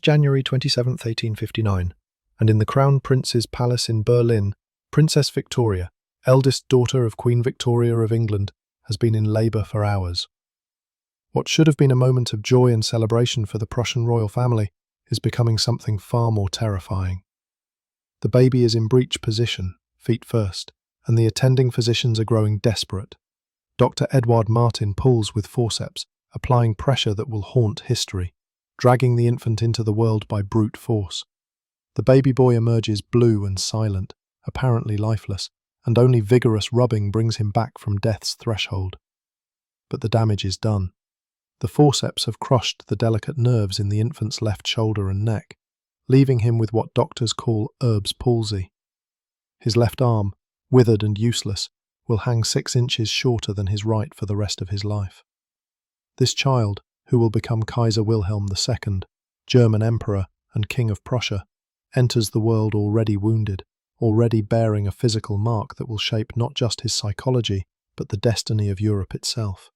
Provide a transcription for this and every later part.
January 27th, 1859, and in the Crown Prince's palace in Berlin, Princess Victoria, eldest daughter of Queen Victoria of England, has been in labour for hours. What should have been a moment of joy and celebration for the Prussian royal family is becoming something far more terrifying. The baby is in breech position, feet first, and the attending physicians are growing desperate. Dr. Edward Martin pulls with forceps, applying pressure that will haunt history, dragging the infant into the world by brute force. The baby boy emerges blue and silent, apparently lifeless, and only vigorous rubbing brings him back from death's threshold. But the damage is done. The forceps have crushed the delicate nerves in the infant's left shoulder and neck, leaving him with what doctors call Erb's palsy. His left arm, withered and useless, will hang 6 inches shorter than his right for the rest of his life. This child, who will become Kaiser Wilhelm II, German Emperor and King of Prussia, enters the world already wounded, already bearing a physical mark that will shape not just his psychology, but the destiny of Europe itself.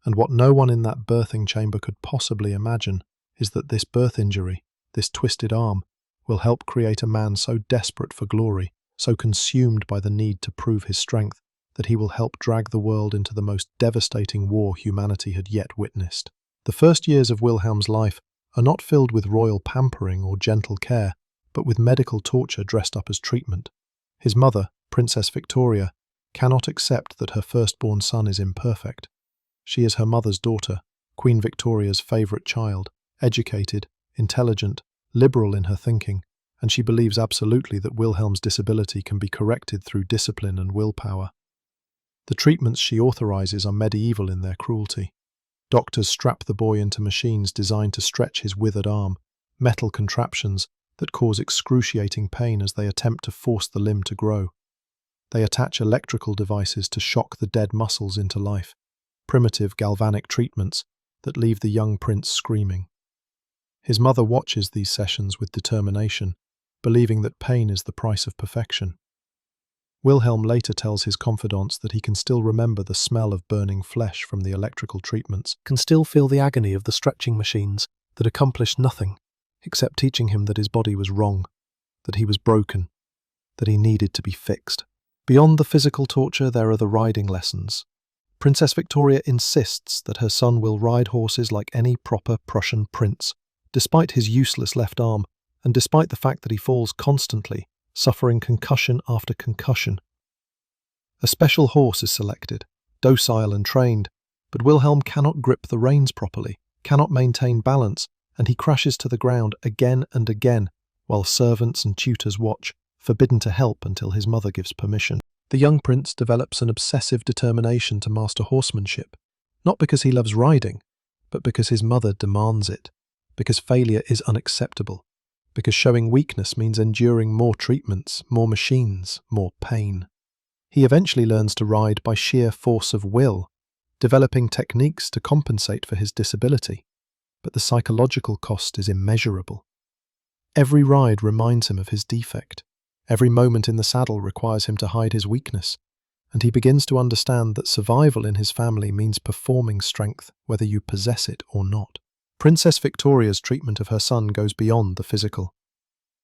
And what no one in that birthing chamber could possibly imagine is that this birth injury, this twisted arm, will help create a man so desperate for glory, so consumed by the need to prove his strength, that he will help drag the world into the most devastating war humanity had yet witnessed. The first years of Wilhelm's life are not filled with royal pampering or gentle care, but with medical torture dressed up as treatment. His mother, Princess Victoria, cannot accept that her firstborn son is imperfect. She is her mother's daughter, Queen Victoria's favourite child, educated, intelligent, liberal in her thinking, and she believes absolutely that Wilhelm's disability can be corrected through discipline and willpower. The treatments she authorises are medieval in their cruelty. Doctors strap the boy into machines designed to stretch his withered arm, metal contraptions that cause excruciating pain as they attempt to force the limb to grow. They attach electrical devices to shock the dead muscles into life, primitive galvanic treatments that leave the young prince screaming. His mother watches these sessions with determination, believing that pain is the price of perfection. Wilhelm later tells his confidants that he can still remember the smell of burning flesh from the electrical treatments, can still feel the agony of the stretching machines that accomplished nothing except teaching him that his body was wrong, that he was broken, that he needed to be fixed. Beyond the physical torture, there are the riding lessons. Princess Victoria insists that her son will ride horses like any proper Prussian prince, despite his useless left arm, and despite the fact that he falls constantly, suffering concussion after concussion. A special horse is selected, docile and trained, but Wilhelm cannot grip the reins properly, cannot maintain balance, and he crashes to the ground again and again, while servants and tutors watch, forbidden to help until his mother gives permission. The young prince develops an obsessive determination to master horsemanship, not because he loves riding, but because his mother demands it, because failure is unacceptable, because showing weakness means enduring more treatments, more machines, more pain. He eventually learns to ride by sheer force of will, developing techniques to compensate for his disability, but the psychological cost is immeasurable. Every ride reminds him of his defect. Every moment in the saddle requires him to hide his weakness, and he begins to understand that survival in his family means performing strength whether you possess it or not. Princess Victoria's treatment of her son goes beyond the physical.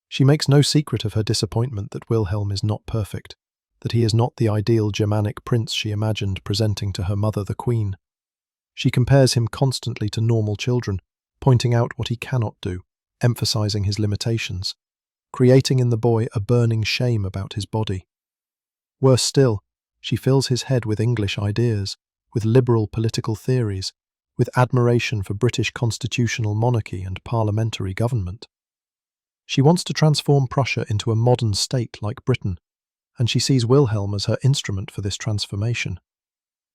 She makes no secret of her disappointment that Wilhelm is not perfect, that he is not the ideal Germanic prince she imagined presenting to her mother the Queen. She compares him constantly to normal children, pointing out what he cannot do, emphasizing his limitations, creating in the boy a burning shame about his body. Worse still, she fills his head with English ideas, with liberal political theories, with admiration for British constitutional monarchy and parliamentary government. She wants to transform Prussia into a modern state like Britain, and she sees Wilhelm as her instrument for this transformation.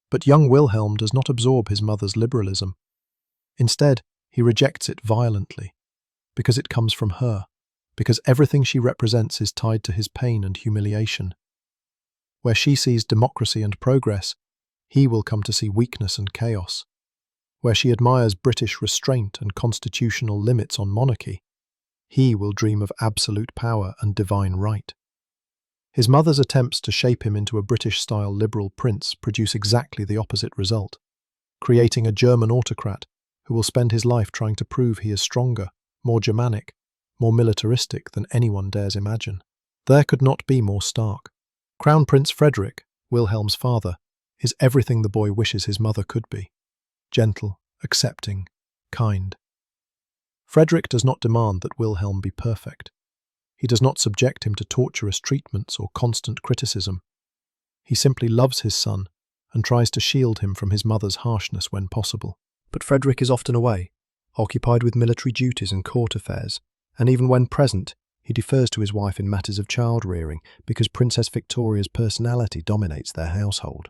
But young Wilhelm does not absorb his mother's liberalism. Instead, he rejects it violently, because it comes from her, because everything she represents is tied to his pain and humiliation. Where she sees democracy and progress, he will come to see weakness and chaos. Where she admires British restraint and constitutional limits on monarchy, he will dream of absolute power and divine right. His mother's attempts to shape him into a British-style liberal prince produce exactly the opposite result, creating a German autocrat who will spend his life trying to prove he is stronger, more Germanic, more militaristic than anyone dares imagine. There could not be more stark. Crown Prince Frederick, Wilhelm's father, is everything the boy wishes his mother could be. Gentle, accepting, kind. Frederick does not demand that Wilhelm be perfect. He does not subject him to torturous treatments or constant criticism. He simply loves his son and tries to shield him from his mother's harshness when possible. But Frederick is often away, occupied with military duties and court affairs, and even when present, he defers to his wife in matters of child-rearing because Princess Victoria's personality dominates their household.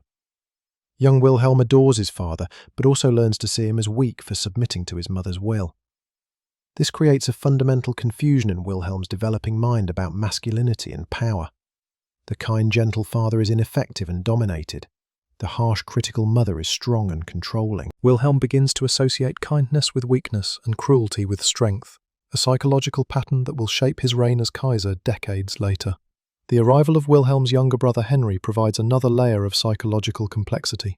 Young Wilhelm adores his father, but also learns to see him as weak for submitting to his mother's will. This creates a fundamental confusion in Wilhelm's developing mind about masculinity and power. The kind, gentle father is ineffective and dominated. The harsh, critical mother is strong and controlling. Wilhelm begins to associate kindness with weakness and cruelty with strength, a psychological pattern that will shape his reign as Kaiser decades later. The arrival of Wilhelm's younger brother Henry provides another layer of psychological complexity.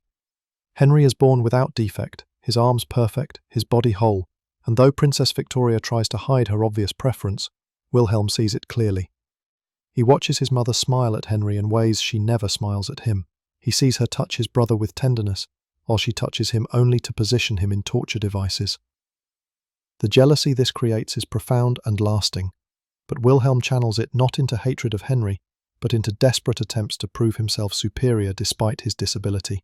Henry is born without defect, his arms perfect, his body whole, and though Princess Victoria tries to hide her obvious preference, Wilhelm sees it clearly. He watches his mother smile at Henry in ways she never smiles at him. He sees her touch his brother with tenderness, while she touches him only to position him in torture devices. The jealousy this creates is profound and lasting, but Wilhelm channels it not into hatred of Henry, but into desperate attempts to prove himself superior despite his disability.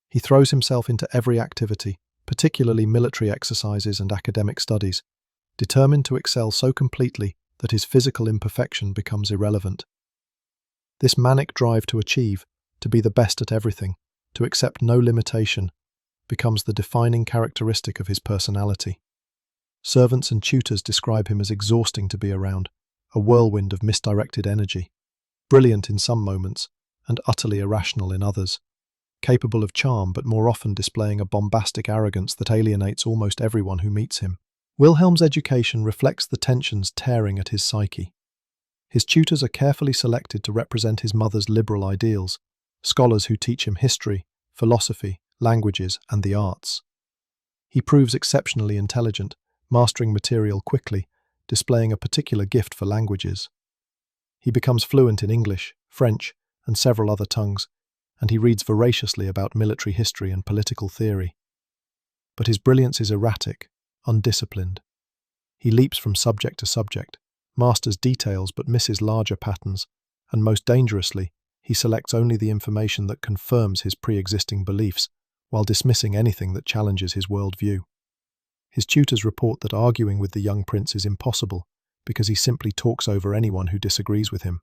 He throws himself into every activity, particularly military exercises and academic studies, determined to excel so completely that his physical imperfection becomes irrelevant. This manic drive to achieve, to be the best at everything, to accept no limitation, becomes the defining characteristic of his personality. Servants and tutors describe him as exhausting to be around, a whirlwind of misdirected energy, brilliant in some moments and utterly irrational in others, capable of charm but more often displaying a bombastic arrogance that alienates almost everyone who meets him. Wilhelm's education reflects the tensions tearing at his psyche. His tutors are carefully selected to represent his mother's liberal ideals, scholars who teach him history, philosophy, languages, and the arts. He proves exceptionally intelligent, mastering material quickly, displaying a particular gift for languages. He becomes fluent in English, French, and several other tongues, and he reads voraciously about military history and political theory. But his brilliance is erratic, undisciplined. He leaps from subject to subject, masters details but misses larger patterns, and most dangerously, he selects only the information that confirms his pre-existing beliefs, while dismissing anything that challenges his worldview. His tutors report that arguing with the young prince is impossible because he simply talks over anyone who disagrees with him,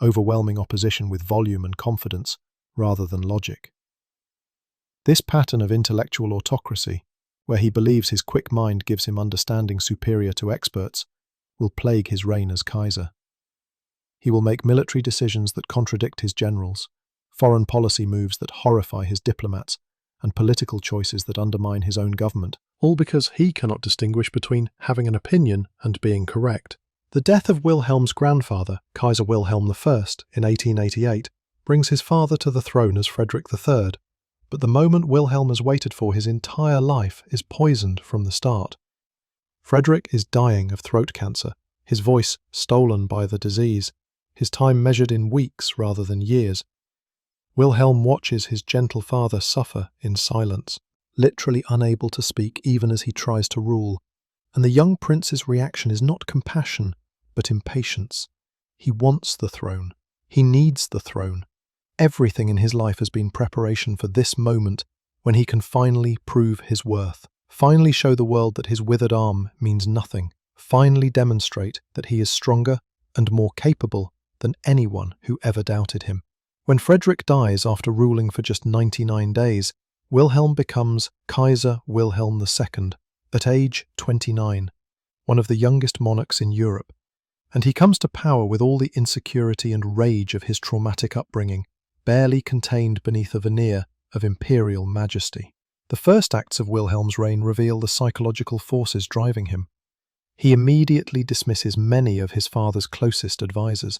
overwhelming opposition with volume and confidence rather than logic. This pattern of intellectual autocracy, where he believes his quick mind gives him understanding superior to experts, will plague his reign as Kaiser. He will make military decisions that contradict his generals, foreign policy moves that horrify his diplomats, and political choices that undermine his own government, all because he cannot distinguish between having an opinion and being correct. The death of Wilhelm's grandfather, Kaiser Wilhelm I, in 1888, brings his father to the throne as Frederick III, but the moment Wilhelm has waited for his entire life is poisoned from the start. Frederick is dying of throat cancer, his voice stolen by the disease, his time measured in weeks rather than years. Wilhelm watches his gentle father suffer in silence, literally unable to speak even as he tries to rule, and the young prince's reaction is not compassion, but impatience. He wants the throne. He needs the throne. Everything in his life has been preparation for this moment when he can finally prove his worth, finally show the world that his withered arm means nothing, finally demonstrate that he is stronger and more capable than anyone who ever doubted him. When Frederick dies after ruling for just 99 days, Wilhelm becomes Kaiser Wilhelm II at age 29, one of the youngest monarchs in Europe, and he comes to power with all the insecurity and rage of his traumatic upbringing, barely contained beneath a veneer of imperial majesty. The first acts of Wilhelm's reign reveal the psychological forces driving him. He immediately dismisses many of his father's closest advisors,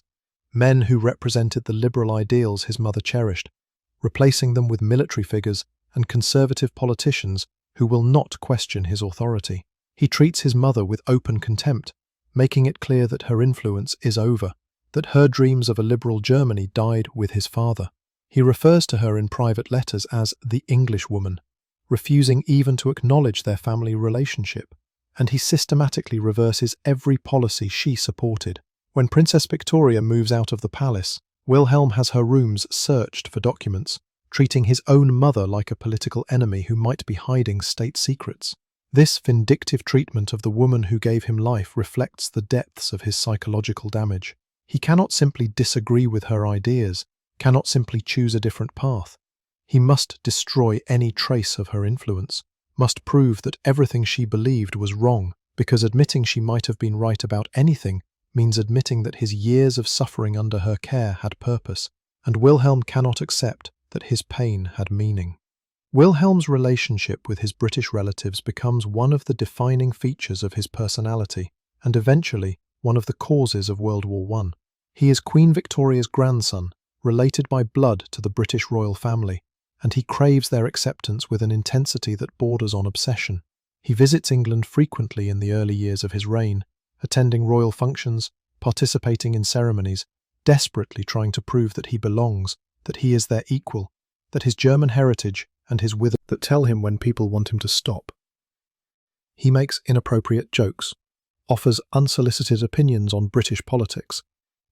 men who represented the liberal ideals his mother cherished, replacing them with military figures and conservative politicians who will not question his authority. He treats his mother with open contempt, making it clear that her influence is over, that her dreams of a liberal Germany died with his father. He refers to her in private letters as the Englishwoman, refusing even to acknowledge their family relationship, and he systematically reverses every policy she supported. When Princess Victoria moves out of the palace, Wilhelm has her rooms searched for documents, treating his own mother like a political enemy who might be hiding state secrets. This vindictive treatment of the woman who gave him life reflects the depths of his psychological damage. He cannot simply disagree with her ideas, cannot simply choose a different path. He must destroy any trace of her influence, must prove that everything she believed was wrong, because admitting she might have been right about anything means admitting that his years of suffering under her care had purpose, and Wilhelm cannot accept that his pain had meaning. Wilhelm's relationship with his British relatives becomes one of the defining features of his personality, and eventually one of the causes of World War I. He is Queen Victoria's grandson, related by blood to the British royal family, and he craves their acceptance with an intensity that borders on obsession. He visits England frequently in the early years of his reign, attending royal functions, participating in ceremonies, desperately trying to prove that he belongs, that he is their equal, that his German heritage and his wither that tell him when people want him to stop. He makes inappropriate jokes, offers unsolicited opinions on British politics,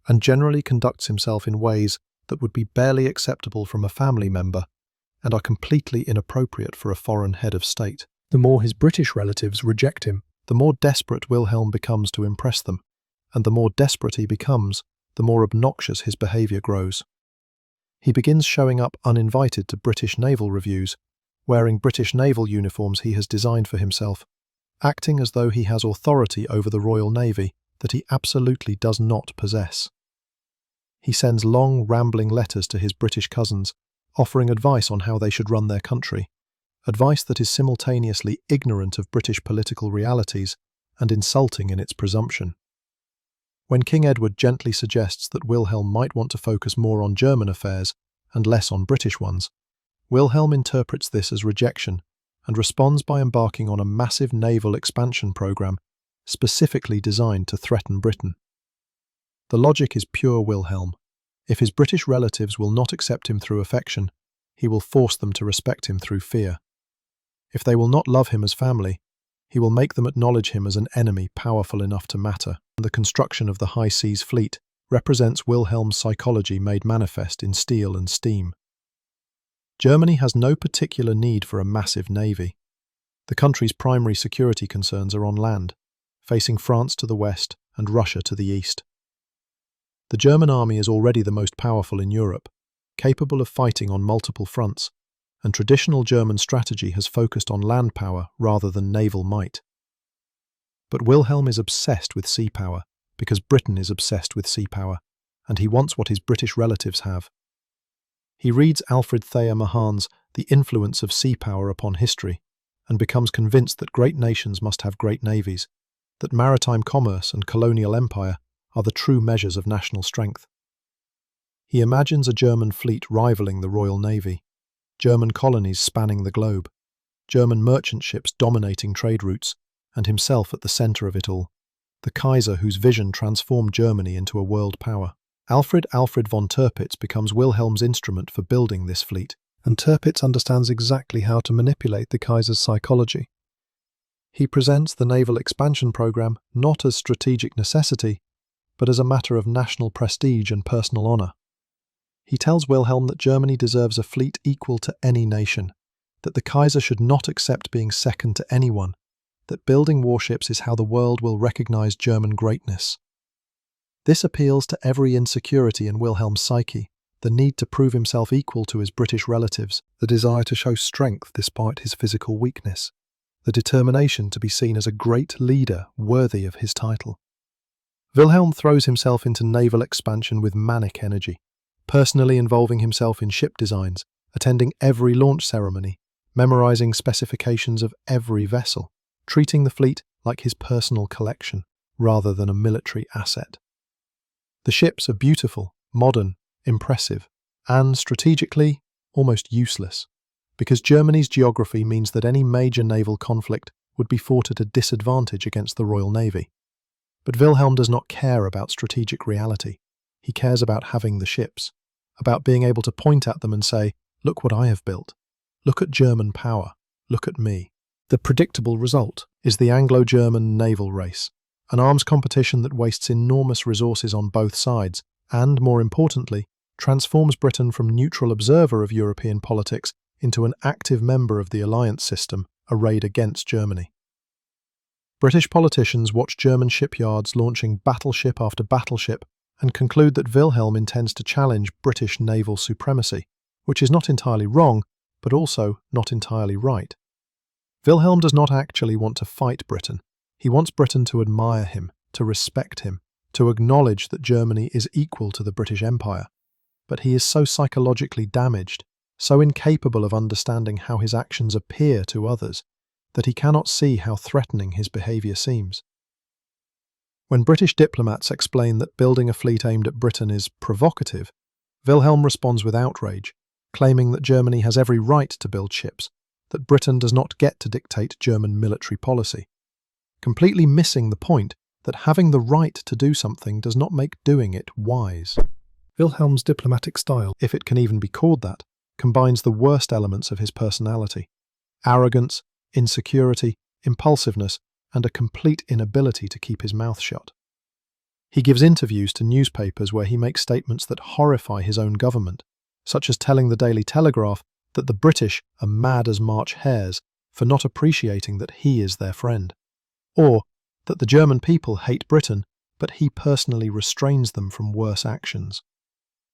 and generally conducts himself in ways that would be barely acceptable from a family member and are completely inappropriate for a foreign head of state. The more his British relatives reject him, the more desperate Wilhelm becomes to impress them, and the more desperate he becomes, the more obnoxious his behaviour grows. He begins showing up uninvited to British naval reviews, wearing British naval uniforms he has designed for himself, acting as though he has authority over the Royal Navy that he absolutely does not possess. He sends long, rambling letters to his British cousins, offering advice on how they should run their country, advice that is simultaneously ignorant of British political realities and insulting in its presumption. When King Edward gently suggests that Wilhelm might want to focus more on German affairs and less on British ones, Wilhelm interprets this as rejection and responds by embarking on a massive naval expansion program specifically designed to threaten Britain. The logic is pure Wilhelm. If his British relatives will not accept him through affection, he will force them to respect him through fear. If they will not love him as family, he will make them acknowledge him as an enemy powerful enough to matter. The construction of the High Seas Fleet represents Wilhelm's psychology made manifest in steel and steam. Germany has no particular need for a massive navy. The country's primary security concerns are on land, facing France to the west and Russia to the east. The German army is already the most powerful in Europe, capable of fighting on multiple fronts, and traditional German strategy has focused on land power rather than naval might. But Wilhelm is obsessed with sea power because Britain is obsessed with sea power, and he wants what his British relatives have. He reads Alfred Thayer Mahan's The Influence of Sea Power Upon History and becomes convinced that great nations must have great navies, that maritime commerce and colonial empire are the true measures of national strength. He imagines a German fleet rivaling the Royal Navy, German colonies spanning the globe, German merchant ships dominating trade routes, and himself at the centre of it all, the Kaiser whose vision transformed Germany into a world power. Alfred von Tirpitz becomes Wilhelm's instrument for building this fleet, and Tirpitz understands exactly how to manipulate the Kaiser's psychology. He presents the naval expansion program not as strategic necessity, but as a matter of national prestige and personal honour. He tells Wilhelm that Germany deserves a fleet equal to any nation, that the Kaiser should not accept being second to anyone, that building warships is how the world will recognise German greatness. This appeals to every insecurity in Wilhelm's psyche, the need to prove himself equal to his British relatives, the desire to show strength despite his physical weakness, the determination to be seen as a great leader worthy of his title. Wilhelm throws himself into naval expansion with manic energy, personally involving himself in ship designs, attending every launch ceremony, memorizing specifications of every vessel, treating the fleet like his personal collection rather than a military asset. The ships are beautiful, modern, impressive, and strategically almost useless, because Germany's geography means that any major naval conflict would be fought at a disadvantage against the Royal Navy. But Wilhelm does not care about strategic reality. He cares about having the ships, about being able to point at them and say, "Look what I have built. Look at German power. Look at me." The predictable result is the Anglo-German naval race, an arms competition that wastes enormous resources on both sides and, more importantly, transforms Britain from neutral observer of European politics into an active member of the alliance system arrayed against Germany. British politicians watch German shipyards launching battleship after battleship and conclude that Wilhelm intends to challenge British naval supremacy, which is not entirely wrong, but also not entirely right. Wilhelm does not actually want to fight Britain. He wants Britain to admire him, to respect him, to acknowledge that Germany is equal to the British Empire. But he is so psychologically damaged, so incapable of understanding how his actions appear to others, that he cannot see how threatening his behaviour seems. When British diplomats explain that building a fleet aimed at Britain is provocative, Wilhelm responds with outrage, claiming that Germany has every right to build ships, that Britain does not get to dictate German military policy, completely missing the point that having the right to do something does not make doing it wise. Wilhelm's diplomatic style, if it can even be called that, combines the worst elements of his personality: arrogance, insecurity, impulsiveness, and a complete inability to keep his mouth shut. He gives interviews to newspapers where he makes statements that horrify his own government, such as telling the Daily Telegraph that the British are mad as March hares for not appreciating that he is their friend, or that the German people hate Britain, but he personally restrains them from worse actions,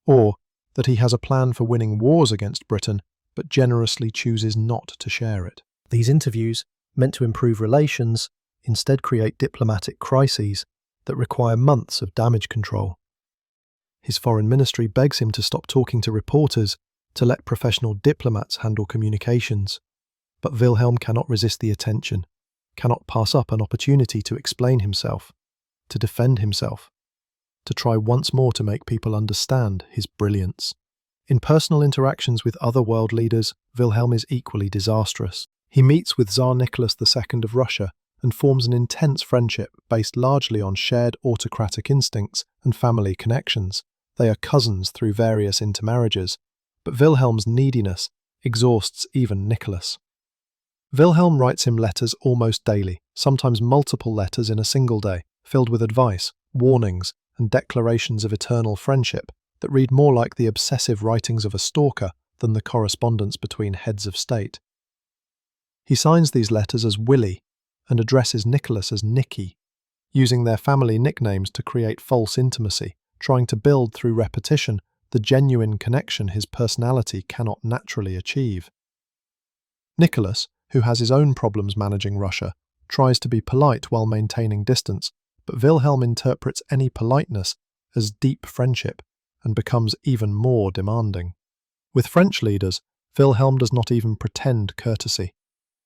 or that he has a plan for winning wars against Britain, but generously chooses not to share it. These interviews, meant to improve relations, instead create diplomatic crises that require months of damage control. His foreign ministry begs him to stop talking to reporters, to let professional diplomats handle communications. But Wilhelm cannot resist the attention, cannot pass up an opportunity to explain himself, to defend himself, to try once more to make people understand his brilliance. In personal interactions with other world leaders, Wilhelm is equally disastrous. He meets with Tsar Nicholas II of Russia and forms an intense friendship based largely on shared autocratic instincts and family connections. They are cousins through various intermarriages, but Wilhelm's neediness exhausts even Nicholas. Wilhelm writes him letters almost daily, sometimes multiple letters in a single day, filled with advice, warnings, and declarations of eternal friendship that read more like the obsessive writings of a stalker than the correspondence between heads of state. He signs these letters as Willie and addresses Nicholas as Nicky, using their family nicknames to create false intimacy, trying to build through repetition the genuine connection his personality cannot naturally achieve. Nicholas, who has his own problems managing Russia, tries to be polite while maintaining distance, but Wilhelm interprets any politeness as deep friendship and becomes even more demanding. With French leaders, Wilhelm does not even pretend courtesy.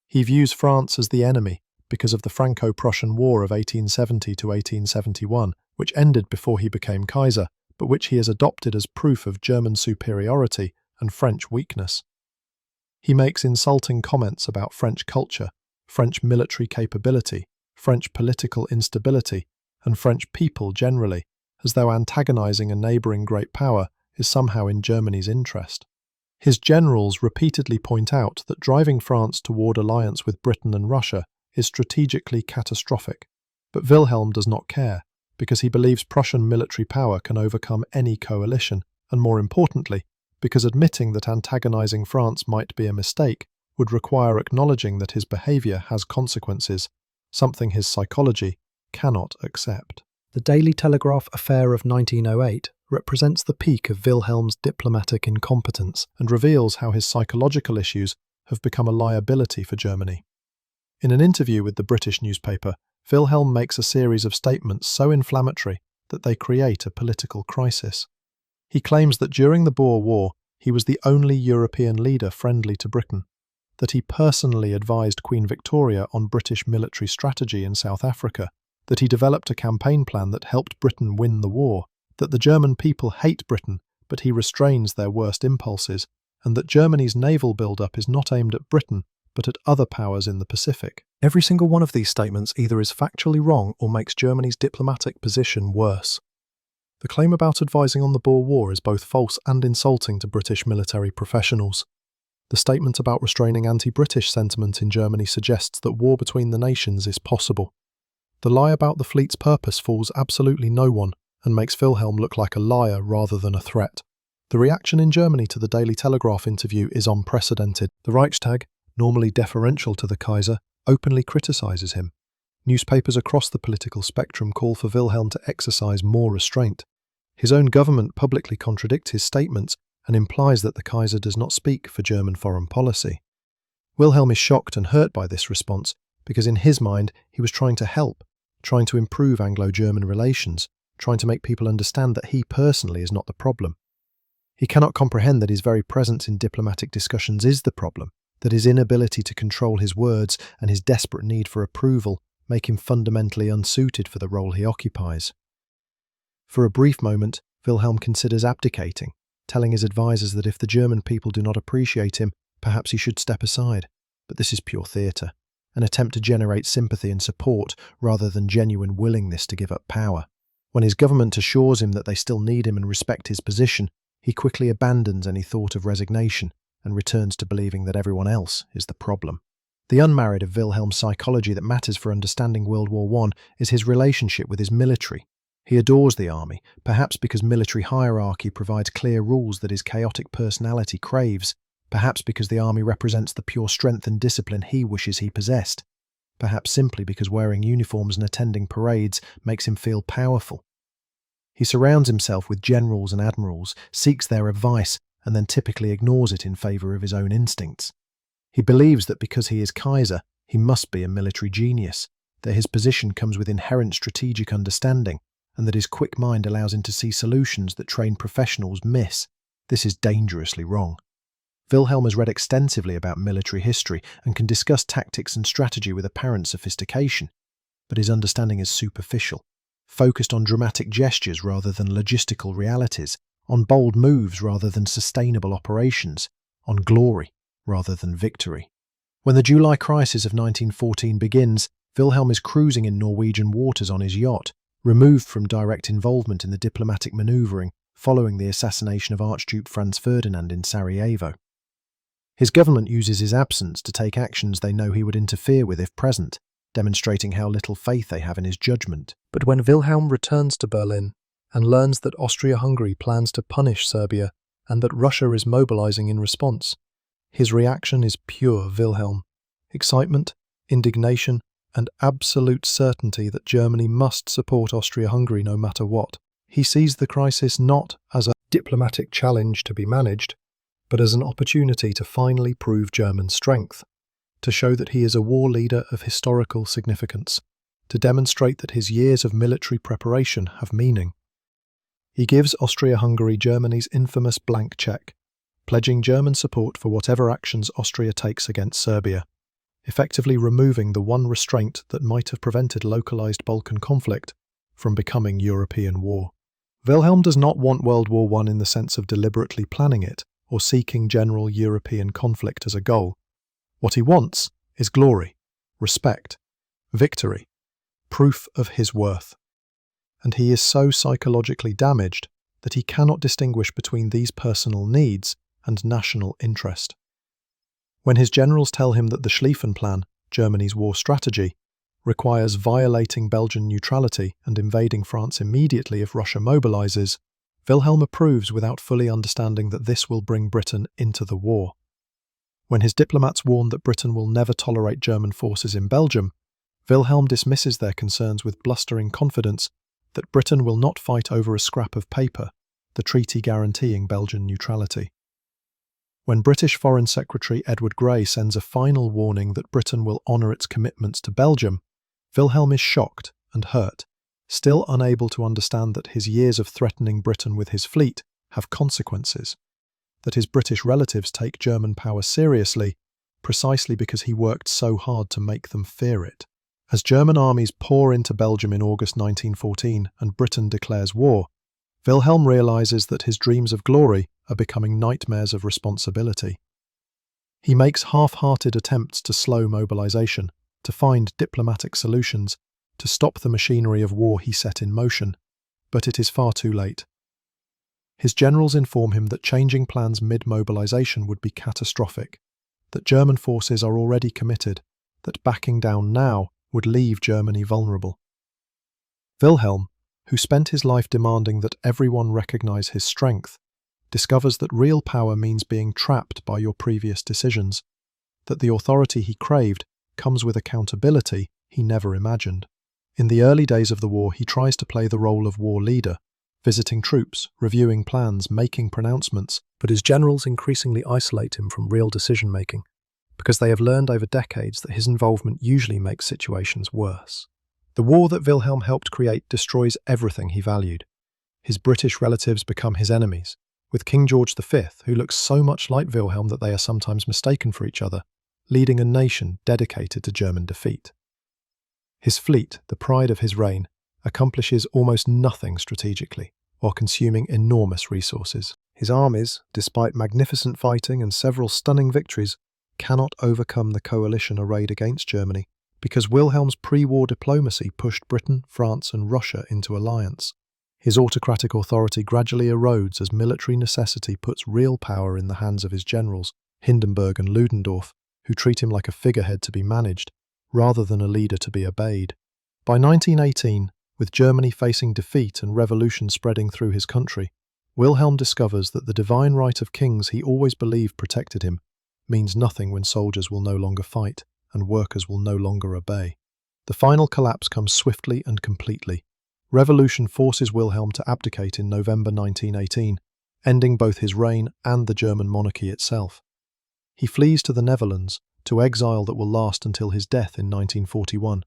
He views France as the enemy because of the Franco-Prussian War of 1870 to 1871, which ended before he became Kaiser, but which he has adopted as proof of German superiority and French weakness. He makes insulting comments about French culture, French military capability, French political instability, and French people generally, as though antagonizing a neighboring great power is somehow in Germany's interest. His generals repeatedly point out that driving France toward alliance with Britain and Russia is strategically catastrophic, but Wilhelm does not care, because he believes Prussian military power can overcome any coalition, and more importantly, because admitting that antagonizing France might be a mistake would require acknowledging that his behavior has consequences, something his psychology cannot accept. The Daily Telegraph affair of 1908 represents the peak of Wilhelm's diplomatic incompetence and reveals how his psychological issues have become a liability for Germany. In an interview with the British newspaper, Wilhelm makes a series of statements so inflammatory that they create a political crisis. He claims that during the Boer War, he was the only European leader friendly to Britain, that he personally advised Queen Victoria on British military strategy in South Africa, that he developed a campaign plan that helped Britain win the war, that the German people hate Britain, but he restrains their worst impulses, and that Germany's naval build-up is not aimed at Britain, but at other powers in the Pacific. Every single one of these statements either is factually wrong or makes Germany's diplomatic position worse. The claim about advising on the Boer War is both false and insulting to British military professionals. The statement about restraining anti-British sentiment in Germany suggests that war between the nations is possible. The lie about the fleet's purpose fools absolutely no one and makes Wilhelm look like a liar rather than a threat. The reaction in Germany to the Daily Telegraph interview is unprecedented. The Reichstag, normally deferential to the Kaiser, openly criticises him. Newspapers across the political spectrum call for Wilhelm to exercise more restraint. His own government publicly contradicts his statements and implies that the Kaiser does not speak for German foreign policy. Wilhelm is shocked and hurt by this response because in his mind he was trying to help, trying to improve Anglo-German relations, trying to make people understand that he personally is not the problem. He cannot comprehend that his very presence in diplomatic discussions is the problem, that his inability to control his words and his desperate need for approval make him fundamentally unsuited for the role he occupies. For a brief moment, Wilhelm considers abdicating, telling his advisors that if the German people do not appreciate him, perhaps he should step aside. But this is pure theatre, an attempt to generate sympathy and support rather than genuine willingness to give up power. When his government assures him that they still need him and respect his position, he quickly abandons any thought of resignation and returns to believing that everyone else is the problem. The unmarried of Wilhelm's psychology that matters for understanding World War I is his relationship with his military. He adores the army, perhaps because military hierarchy provides clear rules that his chaotic personality craves, perhaps because the army represents the pure strength and discipline he wishes he possessed, perhaps simply because wearing uniforms and attending parades makes him feel powerful. He surrounds himself with generals and admirals, seeks their advice, and then typically ignores it in favour of his own instincts. He believes that because he is Kaiser, he must be a military genius, that his position comes with inherent strategic understanding, and that his quick mind allows him to see solutions that trained professionals miss. This is dangerously wrong. Wilhelm has read extensively about military history and can discuss tactics and strategy with apparent sophistication, but his understanding is superficial, focused on dramatic gestures rather than logistical realities, on bold moves rather than sustainable operations, on glory rather than victory. When the July crisis of 1914 begins, Wilhelm is cruising in Norwegian waters on his yacht, removed from direct involvement in the diplomatic manoeuvring following the assassination of Archduke Franz Ferdinand in Sarajevo. His government uses his absence to take actions they know he would interfere with if present, demonstrating how little faith they have in his judgment. But when Wilhelm returns to Berlin and learns that Austria-Hungary plans to punish Serbia and that Russia is mobilizing in response, his reaction is pure Wilhelm. Excitement, indignation, and absolute certainty that Germany must support Austria-Hungary no matter what. He sees the crisis not as a diplomatic challenge to be managed, but as an opportunity to finally prove German strength, to show that he is a war leader of historical significance, to demonstrate that his years of military preparation have meaning. He gives Austria-Hungary Germany's infamous blank check, pledging German support for whatever actions Austria takes against Serbia, effectively removing the one restraint that might have prevented localized Balkan conflict from becoming European war. Wilhelm does not want World War I in the sense of deliberately planning it or seeking general European conflict as a goal. What he wants is glory, respect, victory, proof of his worth. And he is so psychologically damaged that he cannot distinguish between these personal needs and national interest. When his generals tell him that the Schlieffen Plan, Germany's war strategy, requires violating Belgian neutrality and invading France immediately if Russia mobilizes, Wilhelm approves without fully understanding that this will bring Britain into the war. When his diplomats warn that Britain will never tolerate German forces in Belgium, Wilhelm dismisses their concerns with blustering confidence that Britain will not fight over a scrap of paper, the treaty guaranteeing Belgian neutrality. When British Foreign Secretary Edward Grey sends a final warning that Britain will honour its commitments to Belgium, Wilhelm is shocked and hurt, still unable to understand that his years of threatening Britain with his fleet have consequences, that his British relatives take German power seriously precisely because he worked so hard to make them fear it. As German armies pour into Belgium in August 1914 and Britain declares war, Wilhelm realises that his dreams of glory are becoming nightmares of responsibility. He makes half-hearted attempts to slow mobilization, to find diplomatic solutions, to stop the machinery of war he set in motion, but it is far too late. His generals inform him that changing plans mid-mobilization would be catastrophic, that German forces are already committed, that backing down now would leave Germany vulnerable. Wilhelm, who spent his life demanding that everyone recognize his strength, discovers that real power means being trapped by your previous decisions, that the authority he craved comes with accountability he never imagined. In the early days of the war, he tries to play the role of war leader, visiting troops, reviewing plans, making pronouncements, but his generals increasingly isolate him from real decision-making, because they have learned over decades that his involvement usually makes situations worse. The war that Wilhelm helped create destroys everything he valued. His British relatives become his enemies, with King George V, who looks so much like Wilhelm that they are sometimes mistaken for each other, leading a nation dedicated to German defeat. His fleet, the pride of his reign, accomplishes almost nothing strategically, while consuming enormous resources. His armies, despite magnificent fighting and several stunning victories, cannot overcome the coalition arrayed against Germany, because Wilhelm's pre-war diplomacy pushed Britain, France and Russia into alliance. His autocratic authority gradually erodes as military necessity puts real power in the hands of his generals, Hindenburg and Ludendorff, who treat him like a figurehead to be managed, rather than a leader to be obeyed. By 1918, with Germany facing defeat and revolution spreading through his country, Wilhelm discovers that the divine right of kings he always believed protected him means nothing when soldiers will no longer fight and workers will no longer obey. The final collapse comes swiftly and completely. Revolution forces Wilhelm to abdicate in November 1918, ending both his reign and the German monarchy itself. He flees to the Netherlands, to exile that will last until his death in 1941,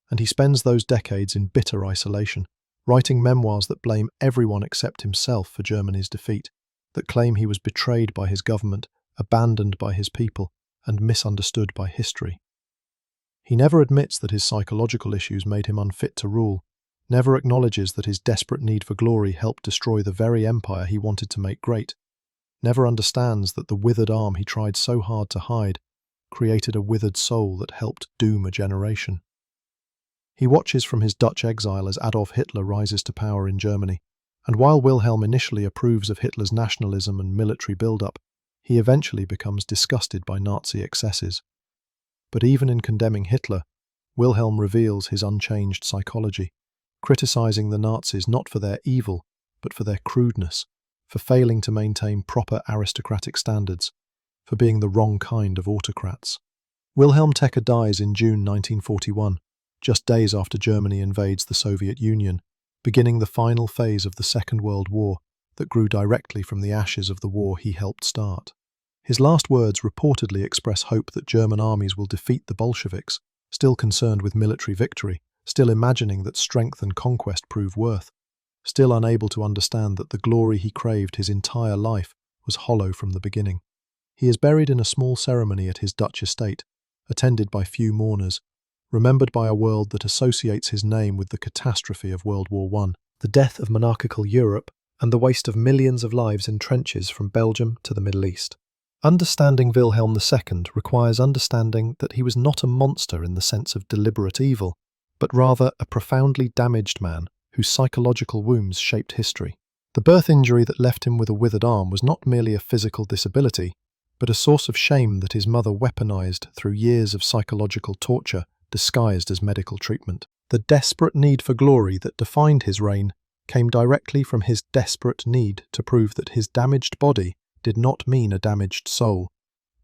and he spends those decades in bitter isolation, writing memoirs that blame everyone except himself for Germany's defeat, that claim he was betrayed by his government, abandoned by his people, and misunderstood by history. He never admits that his psychological issues made him unfit to rule, never acknowledges that his desperate need for glory helped destroy the very empire he wanted to make great, never understands that the withered arm he tried so hard to hide created a withered soul that helped doom a generation. He watches from his Dutch exile as Adolf Hitler rises to power in Germany, and while Wilhelm initially approves of Hitler's nationalism and military build-up, he eventually becomes disgusted by Nazi excesses. But even in condemning Hitler, Wilhelm reveals his unchanged psychology, criticizing the Nazis not for their evil, but for their crudeness, for failing to maintain proper aristocratic standards, for being the wrong kind of autocrats. Wilhelm Tecker dies in June 1941, just days after Germany invades the Soviet Union, beginning the final phase of the Second World War that grew directly from the ashes of the war he helped start. His last words reportedly express hope that German armies will defeat the Bolsheviks, still concerned with military victory, still imagining that strength and conquest prove worth, still unable to understand that the glory he craved his entire life was hollow from the beginning. He is buried in a small ceremony at his Dutch estate, attended by few mourners, remembered by a world that associates his name with the catastrophe of World War I, the death of monarchical Europe, and the waste of millions of lives in trenches from Belgium to the Middle East. Understanding Wilhelm II requires understanding that he was not a monster in the sense of deliberate evil, but rather a profoundly damaged man whose psychological wounds shaped history. The birth injury that left him with a withered arm was not merely a physical disability, but a source of shame that his mother weaponized through years of psychological torture disguised as medical treatment. The desperate need for glory that defined his reign came directly from his desperate need to prove that his damaged body did not mean a damaged soul,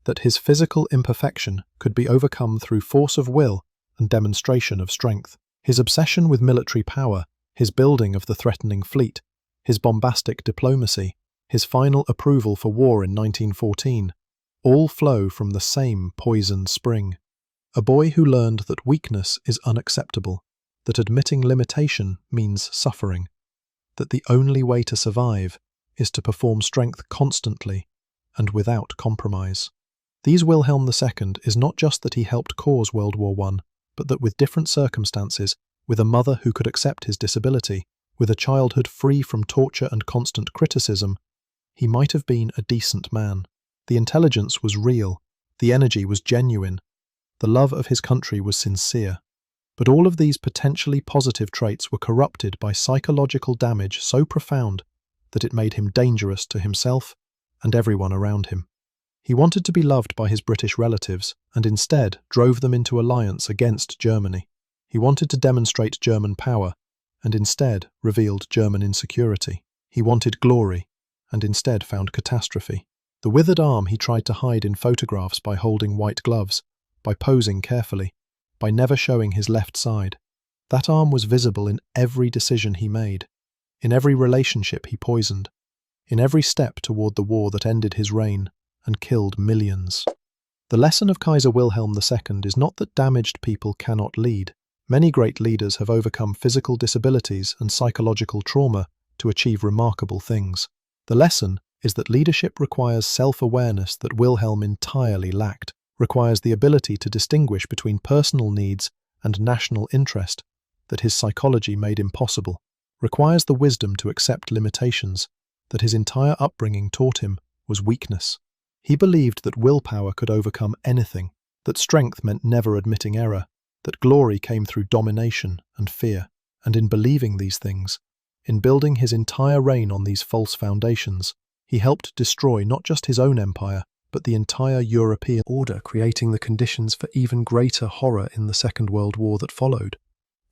that his physical imperfection could be overcome through force of will and demonstration of strength. His obsession with military power, his building of the threatening fleet, his bombastic diplomacy, his final approval for war in 1914, all flow from the same poisoned spring. A boy who learned that weakness is unacceptable, that admitting limitation means suffering, that the only way to survive is to perform strength constantly and without compromise. These Wilhelm II is not just that he helped cause World War I, but that with different circumstances, with a mother who could accept his disability, with a childhood free from torture and constant criticism, he might have been a decent man. The intelligence was real, The energy was genuine. The love of his country was sincere. But all of these potentially positive traits were corrupted by psychological damage so profound that it made him dangerous to himself and everyone around him. He wanted to be loved by his British relatives and instead drove them into alliance against Germany. He wanted to demonstrate German power and instead revealed German insecurity. He wanted glory and instead found catastrophe. The withered arm he tried to hide in photographs by holding white gloves, by posing carefully, by never showing his left side. That arm was visible in every decision he made, in every relationship he poisoned, in every step toward the war that ended his reign and killed millions. The lesson of Kaiser Wilhelm II is not that damaged people cannot lead. Many great leaders have overcome physical disabilities and psychological trauma to achieve remarkable things. The lesson is that leadership requires self-awareness that Wilhelm entirely lacked, requires the ability to distinguish between personal needs and national interest that his psychology made impossible, requires the wisdom to accept limitations that his entire upbringing taught him was weakness. He believed that willpower could overcome anything, that strength meant never admitting error, that glory came through domination and fear. And in believing these things, in building his entire reign on these false foundations, he helped destroy not just his own empire, but the entire European order, creating the conditions for even greater horror in the Second World War that followed.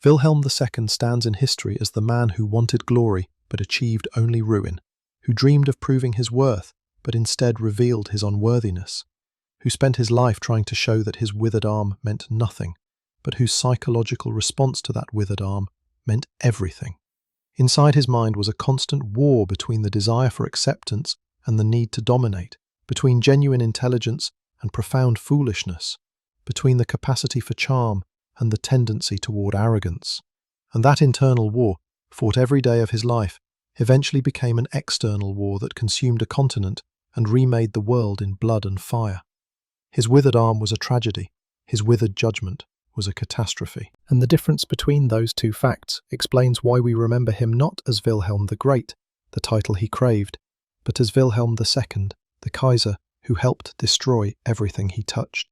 Wilhelm II stands in history as the man who wanted glory but achieved only ruin, who dreamed of proving his worth but instead revealed his unworthiness, who spent his life trying to show that his withered arm meant nothing, but whose psychological response to that withered arm meant everything. Inside his mind was a constant war between the desire for acceptance and the need to dominate, between genuine intelligence and profound foolishness, between the capacity for charm and the tendency toward arrogance. And that internal war, fought every day of his life, eventually became an external war that consumed a continent and remade the world in blood and fire. His withered arm was a tragedy. His withered judgment was a catastrophe. And the difference between those two facts explains why we remember him not as Wilhelm the Great, the title he craved, but as Wilhelm II, the Kaiser who helped destroy everything he touched.